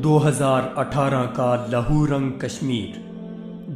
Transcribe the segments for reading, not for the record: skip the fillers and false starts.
2018 کا لہو رنگ کشمیر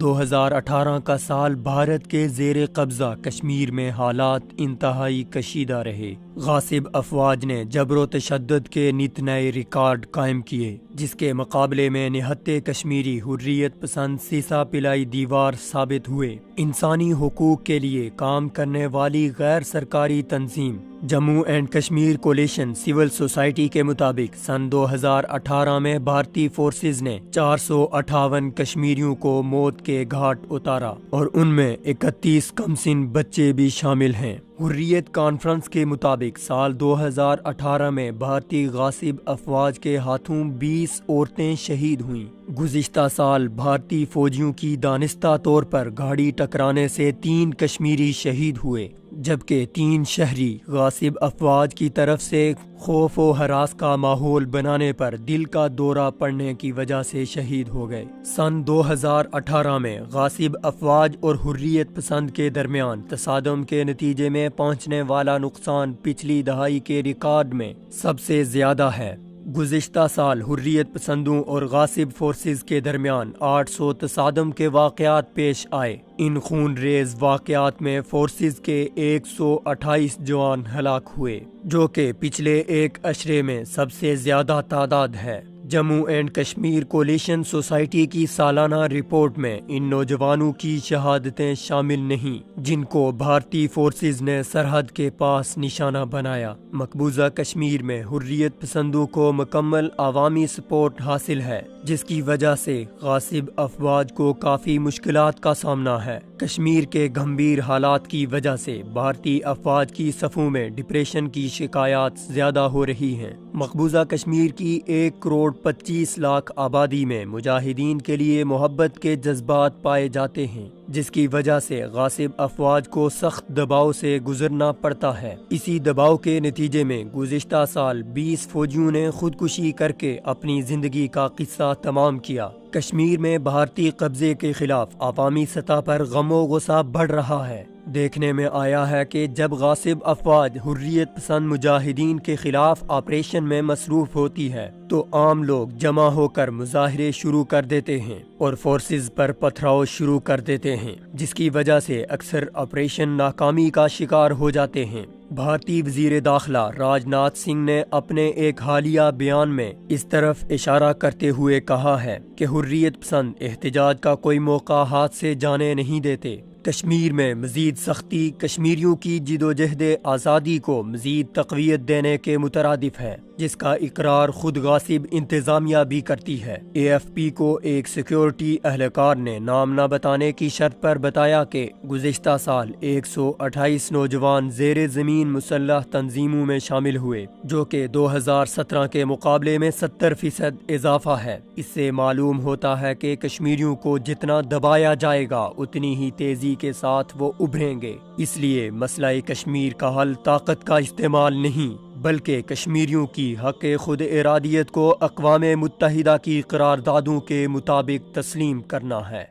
2018 کا سال بھارت کے زیر قبضہ کشمیر میں حالات انتہائی کشیدہ رہے۔ غاصب افواج نے جبر و تشدد کے نت نئے ریکارڈ قائم کیے، جس کے مقابلے میں نہتے کشمیری حریت پسند سیسا پلائی دیوار ثابت ہوئے۔ انسانی حقوق کے لیے کام کرنے والی غیر سرکاری تنظیم Jammu and Kashmir coalition civil society کے مطابق سن 2018 میں بھارتی فورسز نے 458 کشمیریوں کو موت کے گھاٹ اتارا اور ان میں 31 کم سن بچے بھی شامل ہیں۔ حریت کانفرنس کے مطابق سال 2018 میں بھارتی غاصب افواج کے ہاتھوں 20 عورتیں شہید ہوئیں۔ گزشتہ سال بھارتی فوجیوں کی دانستہ طور پر گاڑی ٹکرانے سے 3 کشمیری شہید ہوئے، جبکہ 3 شہری غاصب افواج کی طرف سے خوف و ہراس کا ماحول بنانے پر دل کا دورہ پڑنے کی وجہ سے شہید ہو گئے۔ سن 2018 میں غاصب افواج اور حریت پسند کے درمیان تصادم کے نتیجے میں پہنچنے والا نقصان پچھلی دہائی کے ریکارڈ میں سب سے زیادہ ہے۔ گزشتہ سال حریت پسندوں اور غاصب فورسز کے درمیان 800 تصادم کے واقعات پیش آئے۔ ان خون ریز واقعات میں فورسز کے 128 جوان ہلاک ہوئے، جو کہ پچھلے ایک عشرے میں سب سے زیادہ تعداد ہے۔ Jammu and Kashmir coalition society کی سالانہ رپورٹ میں ان نوجوانوں کی شہادتیں شامل نہیں، جن کو بھارتی فورسز نے سرحد کے پاس نشانہ بنایا۔ مقبوضہ کشمیر میں حریت پسندوں کو مکمل عوامی سپورٹ حاصل ہے، جس کی وجہ سے غاصب افواج کو کافی مشکلات کا سامنا ہے۔ کشمیر کے گھمبیر حالات کی وجہ سے بھارتی افواج کی صفوں میں ڈپریشن کی شکایات زیادہ ہو رہی ہیں۔ مقبوضہ کشمیر کی 1.25 کروڑ آبادی میں مجاہدین کے لیے محبت کے جذبات پائے جاتے ہیں، جس کی وجہ سے غاصب افواج کو سخت دباؤ سے گزرنا پڑتا ہے۔ اسی دباؤ کے نتیجے میں گزشتہ سال 20 فوجیوں نے خودکشی کر کے اپنی زندگی کا قصہ تمام کیا۔ کشمیر میں بھارتی قبضے کے خلاف عوامی سطح پر غم و غصہ بڑھ رہا ہے۔ دیکھنے میں آیا ہے کہ جب غاصب افواج حریت پسند مجاہدین کے خلاف آپریشن میں مصروف ہوتی ہے تو عام لوگ جمع ہو کر مظاہرے شروع کر دیتے ہیں اور فورسز پر پتھراؤ شروع کر دیتے ہیں، جس کی وجہ سے اکثر آپریشن ناکامی کا شکار ہو جاتے ہیں۔ بھارتی وزیر داخلہ راج ناتھ سنگھ نے اپنے ایک حالیہ بیان میں اس طرف اشارہ کرتے ہوئے کہا ہے کہ حریت پسند احتجاج کا کوئی موقع ہاتھ سے جانے نہیں دیتے۔ کشمیر میں مزید سختی کشمیریوں کی جدوجہد آزادی کو مزید تقویت دینے کے مترادف ہے، جس کا اقرار خود غاصب انتظامیہ بھی کرتی ہے۔ اے ایف پی کو ایک سیکیورٹی اہلکار نے نام نہ بتانے کی شرط پر بتایا کہ گزشتہ سال 128 نوجوان زیر زمین مسلح تنظیموں میں شامل ہوئے، جو کہ 2017 کے مقابلے میں 70% اضافہ ہے۔ اس سے معلوم ہوتا ہے کہ کشمیریوں کو جتنا دبایا جائے گا اتنی ہی تیزی کے ساتھ وہ ابھریں گے۔ اس لیے مسئلہ کشمیر کا حل طاقت کا استعمال نہیں، بلکہ کشمیریوں کی حق خود ارادیت کو اقوام متحدہ کی قراردادوں کے مطابق تسلیم کرنا ہے۔